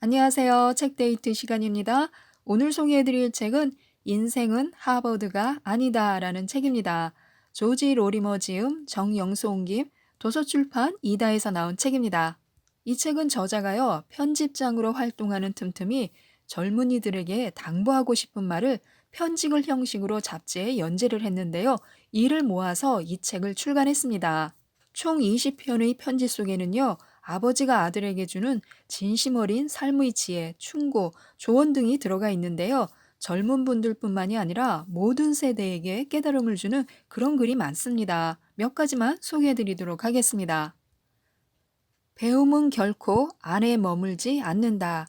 안녕하세요. 책데이트 시간입니다. 오늘 소개해드릴 책은 인생은 하버드가 아니다라는 책입니다. 조지 로리머 지음, 정영수 옮김, 도서출판 이다에서 나온 책입니다. 이 책은 저자가요, 편집장으로 활동하는 틈틈이 젊은이들에게 당부하고 싶은 말을 편집을 형식으로 잡지에 연재를 했는데요. 이를 모아서 이 책을 출간했습니다. 총 20편의 편지 속에는요, 아버지가 아들에게 주는 진심 어린 삶의 지혜, 충고, 조언 등이 들어가 있는데요. 젊은 분들뿐만이 아니라 모든 세대에게 깨달음을 주는 그런 글이 많습니다. 몇 가지만 소개해 드리도록 하겠습니다. 배움은 결코 안에 머물지 않는다.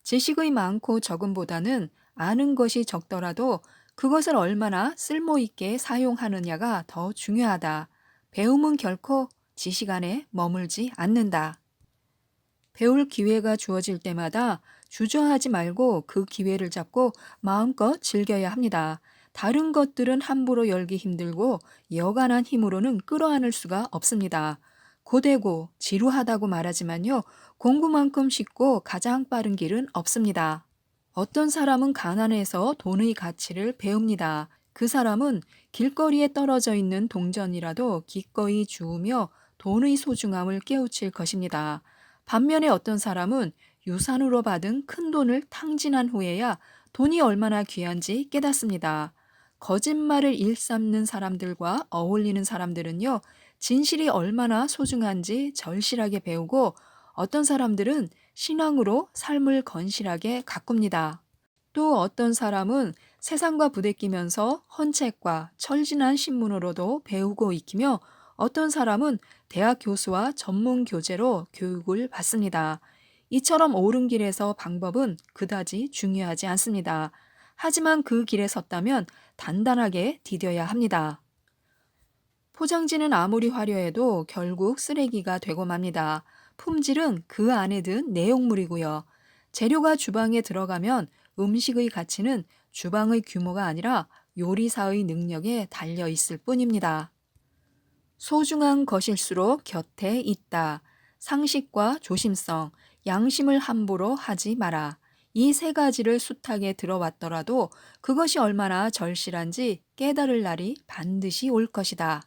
지식의 많고 적음보다는 아는 것이 적더라도 그것을 얼마나 쓸모있게 사용하느냐가 더 중요하다. 배움은 결코 지식 안에 머물지 않는다. 배울 기회가 주어질 때마다 주저하지 말고 그 기회를 잡고 마음껏 즐겨야 합니다. 다른 것들은 함부로 열기 힘들고 여간한 힘으로는 끌어안을 수가 없습니다. 고되고 지루하다고 말하지만요, 공부만큼 쉽고 가장 빠른 길은 없습니다. 어떤 사람은 가난해서 돈의 가치를 배웁니다. 그 사람은 길거리에 떨어져 있는 동전이라도 기꺼이 주우며 돈의 소중함을 깨우칠 것입니다. 반면에 어떤 사람은 유산으로 받은 큰 돈을 탕진한 후에야 돈이 얼마나 귀한지 깨닫습니다. 거짓말을 일삼는 사람들과 어울리는 사람들은요, 진실이 얼마나 소중한지 절실하게 배우고 어떤 사람들은 신앙으로 삶을 건실하게 가꿉니다. 또 어떤 사람은 세상과 부대끼면서 헌책과 철진한 신문으로도 배우고 익히며 어떤 사람은 대학 교수와 전문 교재로 교육을 받습니다. 이처럼 옳은 길에서 방법은 그다지 중요하지 않습니다. 하지만 그 길에 섰다면 단단하게 디뎌야 합니다. 포장지는 아무리 화려해도 결국 쓰레기가 되고 맙니다. 품질은 그 안에 든 내용물이고요. 재료가 주방에 들어가면 음식의 가치는 주방의 규모가 아니라 요리사의 능력에 달려 있을 뿐입니다. 소중한 것일수록 곁에 있다. 상식과 조심성, 양심을 함부로 하지 마라. 이 세 가지를 숱하게 들어왔더라도 그것이 얼마나 절실한지 깨달을 날이 반드시 올 것이다.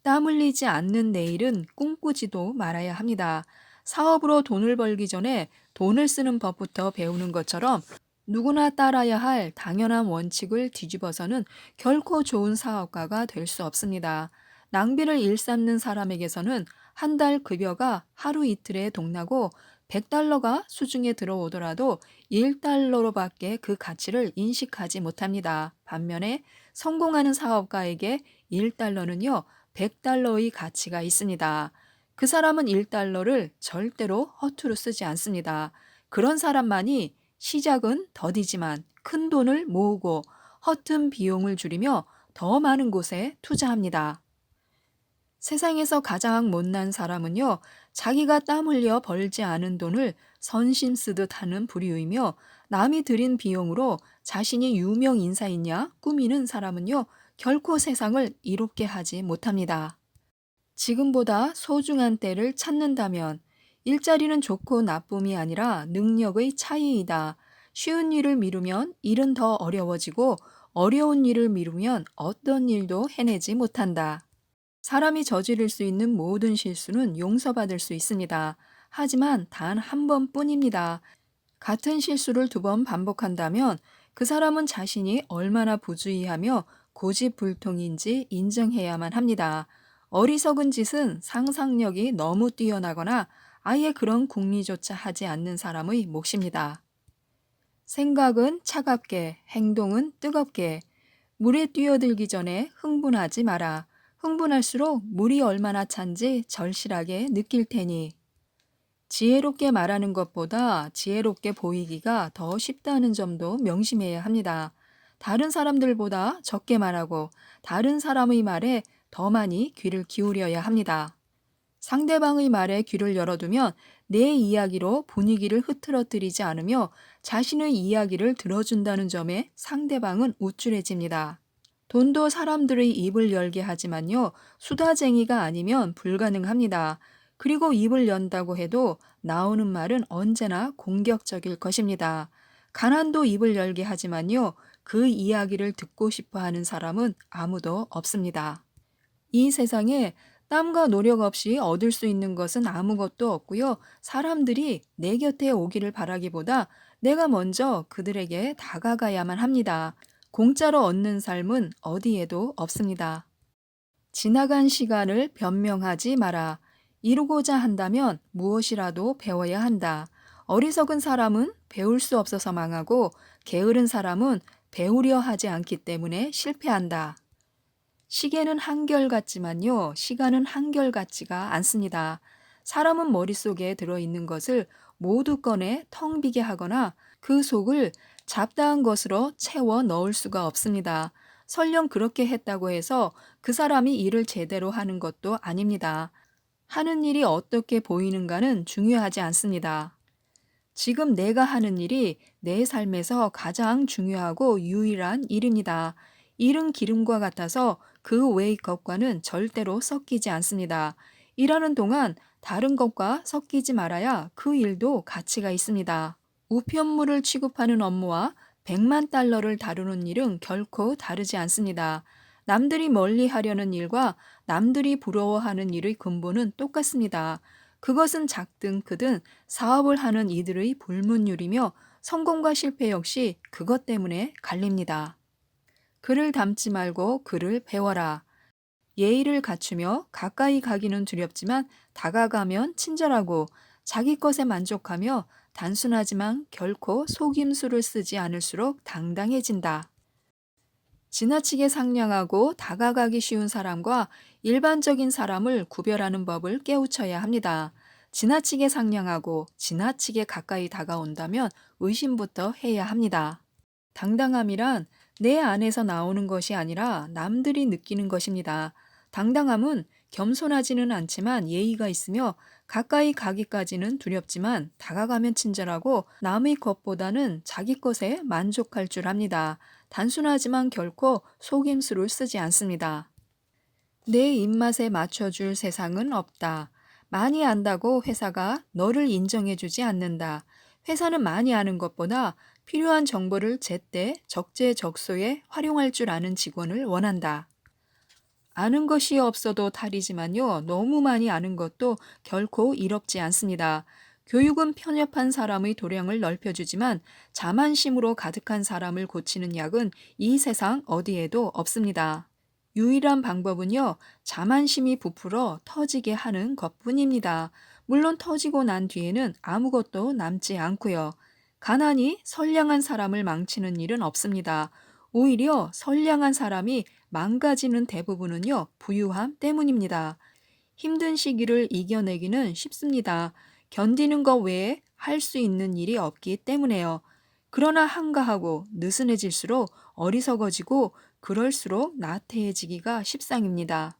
땀 흘리지 않는 내일은 꿈꾸지도 말아야 합니다. 사업으로 돈을 벌기 전에 돈을 쓰는 법부터 배우는 것처럼 누구나 따라야 할 당연한 원칙을 뒤집어서는 결코 좋은 사업가가 될 수 없습니다. 낭비를 일삼는 사람에게서는 한 달 급여가 하루 이틀에 동나고 100달러가 수중에 들어오더라도 1달러로밖에 그 가치를 인식하지 못합니다. 반면에 성공하는 사업가에게 1달러는요, 100달러의 가치가 있습니다. 그 사람은 1달러를 절대로 허투루 쓰지 않습니다. 그런 사람만이 시작은 더디지만 큰 돈을 모으고 허튼 비용을 줄이며 더 많은 곳에 투자합니다. 세상에서 가장 못난 사람은요, 자기가 땀 흘려 벌지 않은 돈을 선심 쓰듯 하는 부류이며 남이 들인 비용으로 자신이 유명 인사이냐 꾸미는 사람은요, 결코 세상을 이롭게 하지 못합니다. 지금보다 소중한 때를 찾는다면 일자리는 좋고 나쁨이 아니라 능력의 차이이다. 쉬운 일을 미루면 일은 더 어려워지고 어려운 일을 미루면 어떤 일도 해내지 못한다. 사람이 저지를 수 있는 모든 실수는 용서받을 수 있습니다. 하지만 단 한 번뿐입니다. 같은 실수를 두 번 반복한다면 그 사람은 자신이 얼마나 부주의하며 고집불통인지 인정해야만 합니다. 어리석은 짓은 상상력이 너무 뛰어나거나 아예 그런 궁리조차 하지 않는 사람의 몫입니다. 생각은 차갑게, 행동은 뜨겁게. 물에 뛰어들기 전에 흥분하지 마라. 흥분할수록 물이 얼마나 찬지 절실하게 느낄 테니. 지혜롭게 말하는 것보다 지혜롭게 보이기가 더 쉽다는 점도 명심해야 합니다. 다른 사람들보다 적게 말하고 다른 사람의 말에 더 많이 귀를 기울여야 합니다. 상대방의 말에 귀를 열어두면 내 이야기로 분위기를 흐트러뜨리지 않으며 자신의 이야기를 들어준다는 점에 상대방은 우쭐해집니다. 돈도 사람들의 입을 열게 하지만요, 수다쟁이가 아니면 불가능합니다. 그리고 입을 연다고 해도 나오는 말은 언제나 공격적일 것입니다. 가난도 입을 열게 하지만요, 그 이야기를 듣고 싶어 하는 사람은 아무도 없습니다. 이 세상에 땀과 노력 없이 얻을 수 있는 것은 아무것도 없고요. 사람들이 내 곁에 오기를 바라기보다 내가 먼저 그들에게 다가가야만 합니다. 공짜로 얻는 삶은 어디에도 없습니다. 지나간 시간을 변명하지 마라. 이루고자 한다면 무엇이라도 배워야 한다. 어리석은 사람은 배울 수 없어서 망하고 게으른 사람은 배우려 하지 않기 때문에 실패한다. 시계는 한결같지만요, 시간은 한결같지가 않습니다. 사람은 머릿속에 들어있는 것을 모두 꺼내 텅 비게 하거나 그 속을 잡다한 것으로 채워 넣을 수가 없습니다. 설령 그렇게 했다고 해서 그 사람이 일을 제대로 하는 것도 아닙니다. 하는 일이 어떻게 보이는가는 중요하지 않습니다. 지금 내가 하는 일이 내 삶에서 가장 중요하고 유일한 일입니다. 일은 기름과 같아서 그 외의 것과는 절대로 섞이지 않습니다. 일하는 동안 다른 것과 섞이지 말아야 그 일도 가치가 있습니다. 우편물을 취급하는 업무와 100만 달러를 다루는 일은 결코 다르지 않습니다. 남들이 멀리 하려는 일과 남들이 부러워하는 일의 근본은 똑같습니다. 그것은 작든 크든 사업을 하는 이들의 불문율이며 성공과 실패 역시 그것 때문에 갈립니다. 글을 담지 말고 글을 배워라. 예의를 갖추며 가까이 가기는 두렵지만 다가가면 친절하고 자기 것에 만족하며 단순하지만 결코 속임수를 쓰지 않을수록 당당해진다. 지나치게 상냥하고 다가가기 쉬운 사람과 일반적인 사람을 구별하는 법을 깨우쳐야 합니다. 지나치게 상냥하고 지나치게 가까이 다가온다면 의심부터 해야 합니다. 당당함이란 내 안에서 나오는 것이 아니라 남들이 느끼는 것입니다. 당당함은 겸손하지는 않지만 예의가 있으며 가까이 가기까지는 두렵지만 다가가면 친절하고 남의 것보다는 자기 것에 만족할 줄 압니다. 단순하지만 결코 속임수를 쓰지 않습니다. 내 입맛에 맞춰줄 세상은 없다. 많이 안다고 회사가 너를 인정해주지 않는다. 회사는 많이 아는 것보다 필요한 정보를 제때 적재적소에 활용할 줄 아는 직원을 원한다. 아는 것이 없어도 탈이지만요, 너무 많이 아는 것도 결코 이롭지 않습니다. 교육은 편협한 사람의 도량을 넓혀주지만 자만심으로 가득한 사람을 고치는 약은 이 세상 어디에도 없습니다. 유일한 방법은요, 자만심이 부풀어 터지게 하는 것뿐입니다. 물론 터지고 난 뒤에는 아무것도 남지 않고요. 가난이 선량한 사람을 망치는 일은 없습니다. 오히려 선량한 사람이 망가지는 대부분은요, 부유함 때문입니다. 힘든 시기를 이겨내기는 쉽습니다. 견디는 것 외에 할 수 있는 일이 없기 때문에요. 그러나 한가하고 느슨해질수록 어리석어지고 그럴수록 나태해지기가 십상입니다.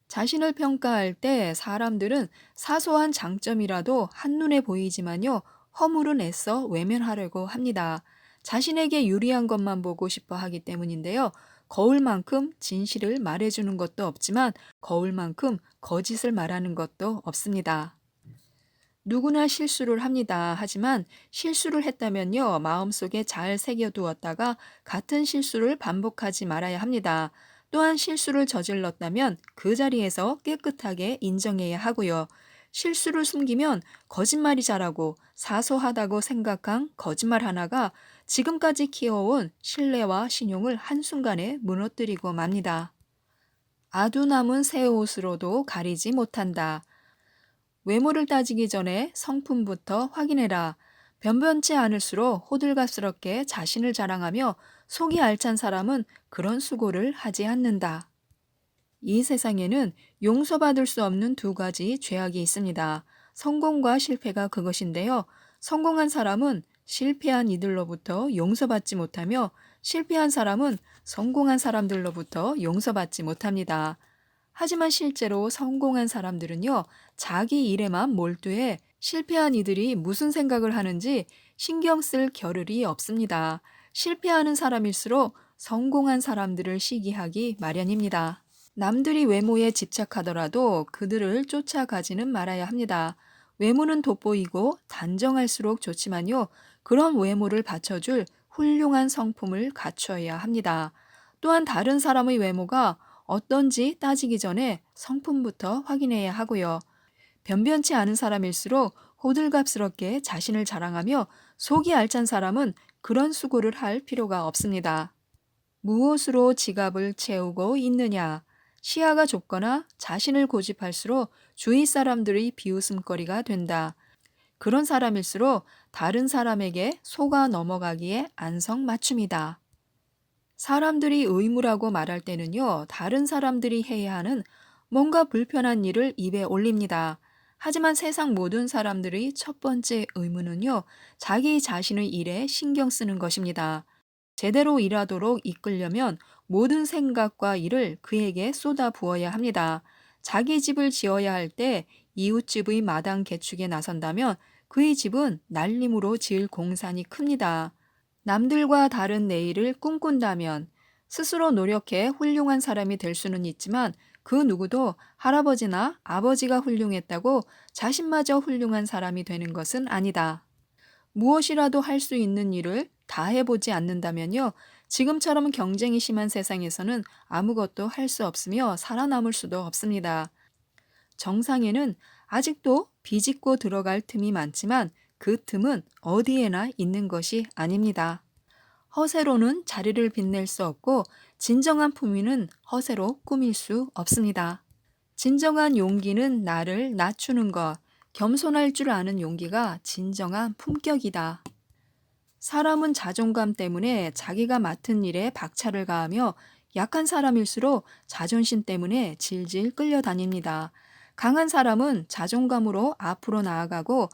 자신을 평가할 때 사람들은 사소한 장점이라도 한눈에 보이지만요, 허물은 애써 외면하려고 합니다. 자신에게 유리한 것만 보고 싶어 하기 때문인데요. 거울만큼 진실을 말해주는 것도 없지만 거울만큼 거짓을 말하는 것도 없습니다. 누구나 실수를 합니다. 하지만 실수를 했다면요, 마음속에 잘 새겨두었다가 같은 실수를 반복하지 말아야 합니다. 또한 실수를 저질렀다면 그 자리에서 깨끗하게 인정해야 하고요. 실수를 숨기면 거짓말이 자라고 사소하다고 생각한 거짓말 하나가 지금까지 키워온 신뢰와 신용을 한순간에 무너뜨리고 맙니다. 아두 남은 새 옷으로도 가리지 못한다. 외모를 따지기 전에 성품부터 확인해라. 변변치 않을수록 호들갑스럽게 자신을 자랑하며 속이 알찬 사람은 그런 수고를 하지 않는다. 이 세상에는 용서받을 수 없는 두 가지 죄악이 있습니다. 성공과 실패가 그것인데요. 성공한 사람은 실패한 이들로부터 용서받지 못하며 실패한 사람은 성공한 사람들로부터 용서받지 못합니다. 하지만 실제로 성공한 사람들은요, 자기 일에만 몰두해 실패한 이들이 무슨 생각을 하는지 신경 쓸 겨를이 없습니다. 실패하는 사람일수록 성공한 사람들을 시기하기 마련입니다. 남들이 외모에 집착하더라도 그들을 쫓아가지는 말아야 합니다. 외모는 돋보이고 단정할수록 좋지만요. 그런 외모를 받쳐줄 훌륭한 성품을 갖춰야 합니다. 또한 다른 사람의 외모가 어떤지 따지기 전에 성품부터 확인해야 하고요. 변변치 않은 사람일수록 호들갑스럽게 자신을 자랑하며 속이 알찬 사람은 그런 수고를 할 필요가 없습니다. 무엇으로 지갑을 채우고 있느냐? 시야가 좁거나 자신을 고집할수록 주위 사람들의 비웃음거리가 된다. 그런 사람일수록 다른 사람에게 속아 넘어가기에 안성맞춤이다. 사람들이 의무라고 말할 때는요, 다른 사람들이 해야 하는 뭔가 불편한 일을 입에 올립니다. 하지만 세상 모든 사람들의 첫 번째 의무는요, 자기 자신의 일에 신경 쓰는 것입니다. 제대로 일하도록 이끌려면 모든 생각과 일을 그에게 쏟아 부어야 합니다. 자기 집을 지어야 할 때 이웃집의 마당 개축에 나선다면 그의 집은 날림으로 지을 공산이 큽니다. 남들과 다른 내일을 꿈꾼다면 스스로 노력해 훌륭한 사람이 될 수는 있지만 그 누구도 할아버지나 아버지가 훌륭했다고 자신마저 훌륭한 사람이 되는 것은 아니다. 무엇이라도 할 수 있는 일을 다 해보지 않는다면요. 지금처럼 경쟁이 심한 세상에서는 아무것도 할 수 없으며 살아남을 수도 없습니다. 정상에는 아직도 비집고 들어갈 틈이 많지만 그 틈은 어디에나 있는 것이 아닙니다. 허세로는 자리를 빛낼 수 없고 진정한 품위는 허세로 꾸밀 수 없습니다. 진정한 용기는 나를 낮추는 것, 겸손할 줄 아는 용기가 진정한 품격이다. 사람은 자존감 때문에 자기가 맡은 일에 박차를 가하며 약한 사람일수록 자존심 때문에 질질 끌려다닙니다. 강한 사람은 자존감으로 앞으로 나아가고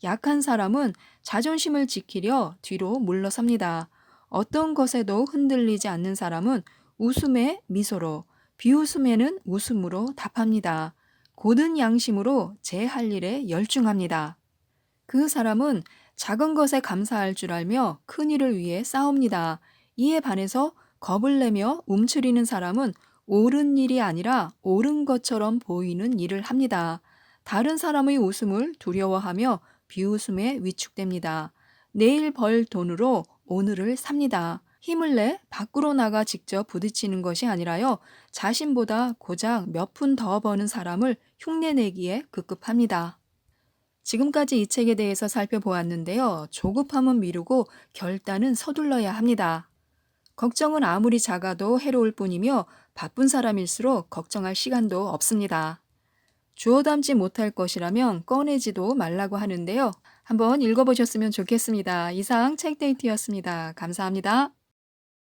약한 사람은 자존심을 지키려 뒤로 물러섭니다. 어떤 것에도 흔들리지 않는 사람은 웃음에 미소로, 비웃음에는 웃음으로 답합니다. 고든 양심으로 제 할 일에 열중합니다. 그 사람은 작은 것에 감사할 줄 알며 큰 일을 위해 싸웁니다. 이에 반해서 겁을 내며 움츠리는 사람은 옳은 일이 아니라 옳은 것처럼 보이는 일을 합니다. 다른 사람의 웃음을 두려워하며 비웃음에 위축됩니다. 내일 벌 돈으로 오늘을 삽니다. 힘을 내 밖으로 나가 직접 부딪히는 것이 아니라요. 자신보다 고작 몇 푼 더 버는 사람을 흉내내기에 급급합니다. 지금까지 이 책에 대해서 살펴보았는데요. 조급함은 미루고 결단은 서둘러야 합니다. 걱정은 아무리 작아도 해로울 뿐이며 바쁜 사람일수록 걱정할 시간도 없습니다. 주워 담지 못할 것이라면 꺼내지도 말라고 하는데요. 한번 읽어보셨으면 좋겠습니다. 이상 책데이트였습니다. 감사합니다.